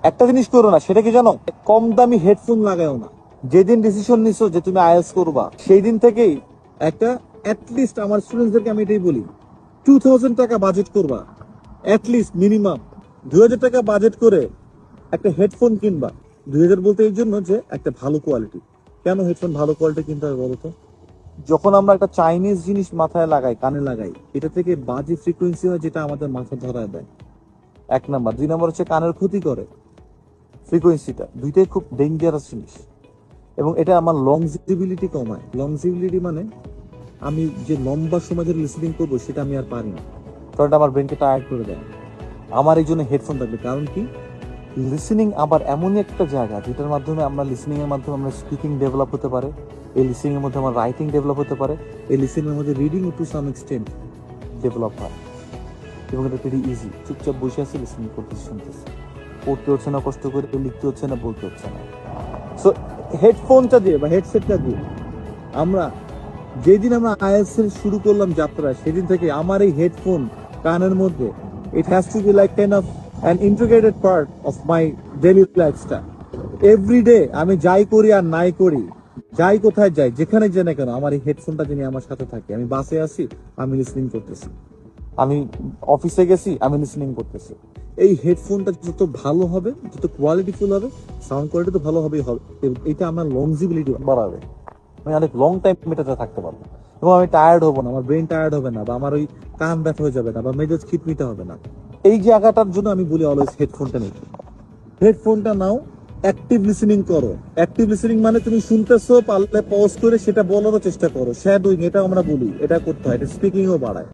একটা জিনিস করো না, সেটা কি জানো? কম দামি হেডফোন লাগাও না। যেদিন ডিসিশন নিছো যে তুমি আইএলটিএস করবা, সেই দিন থেকেই একটা অ্যাটলিস্ট আমার স্টুডেন্টদেরকে আমি এটাই বলি, 2000 টাকা বাজেট করবা। অ্যাটলিস্ট মিনিমাম 2000 টাকা বাজেট করে একটা হেডফোন কিনবা। 2000 বলতে এই জন্য যে একটা ভালো কোয়ালিটি। কেন হেডফোন ভালো কোয়ালিটি কিনতে হবে বলতো? যখন আমরা একটা চাইনিজ জিনিস মাথায় লাগাই, কানে লাগাই, এটা থেকে বাজে ফ্রিকোয়েন্সি হয় যেটা আমাদের মাথা ধরায় দেয়। 1 নাম্বার। 2 নাম্বার হচ্ছে কানের ক্ষতি করে ফ্রিকোয়েন্সিটা। দুইটাই খুব ডেঞ্জারাস জিনিস। এবং এটা আমার লংজিবিলিটি কমায়। লংজিবিলিটি মানে আমি যে লম্বা সময় ধরে লিসনিং করবো সেটা আমি আর পারি না, কারণ এটা আমার ব্রেনকে টায়ার্ড করে দেয়। আমার এই জন্য হেডফোন থাকবে। কারণ কি, লিসনিং আবার এমনই একটা জায়গা যেটার মাধ্যমে আমরা লিসনিং এর মাধ্যমে আমরা স্পিকিং ডেভেলপ হতে পারে, এই লিসনিং এর মধ্যে আমার রাইটিং ডেভেলপ হতে পারে, এই লিসনিং এর মধ্যে reading to some extent develop হয়। এবং এটা ভেরি ইজি। চুপচাপ বসে আছে, লিসনিং করতেছি, শুনতেছি, পড়তে হচ্ছে না কষ্ট করে, লিখতে হচ্ছে না, বলতে হচ্ছে না। সো হেডফোনটা দিয়ে বা হেডসেটটা দিয়ে আমরা যেদিন আমরা আইএলটিএস এর শুরু করলাম যাত্রা, সেদিন থেকে আমার এই হেডফোন কানের মধ্যে, it has to be like kind of an integrated part of my daily lifestyle. Everyday আমি যাই করি আর নাই করি, যাই কোথায় যাই, যেখানে যাই না কেন, আমার এই হেডফোনটা যিনি আমার সাথে থাকে। আমি বাসে আছি, আমি লিসনিং করতেছি, আমি অফিসে গেছি, আমি লিসনিং করতেছি। এই হেডফোনটা যত ভালো হবে, যত কোয়ালিটিফুল হবে, সাউন্ড কোয়ালিটি তো ভালো হবেই হবে, এটা আমার লংজিবিলিটি বাড়াবে। আমি অনেক লং টাইম এটাতে থাকতে পারবো এবং আমি টায়ার্ড হবো না, আমার ব্রেন টায়ার্ড হবে না, বা আমার ওই কান ব্যথা হয়ে যাবে না, বা মেজাজ খিটমিটে হবে না। এই জায়গাটার জন্য আমি বলি অলওয়েজ হেডফোনটা নেই। হেডফোনটা নাও, অ্যাক্টিভ লিসনিং করো। অ্যাক্টিভ লিসনিং মানে তুমি শুনতেছো, পারলে পজ করে সেটা বলারও চেষ্টা করো। শ্যাডোইং, এটা আমরা বলি, এটা করতে হয়, এটা স্পিকিংও বাড়ায়।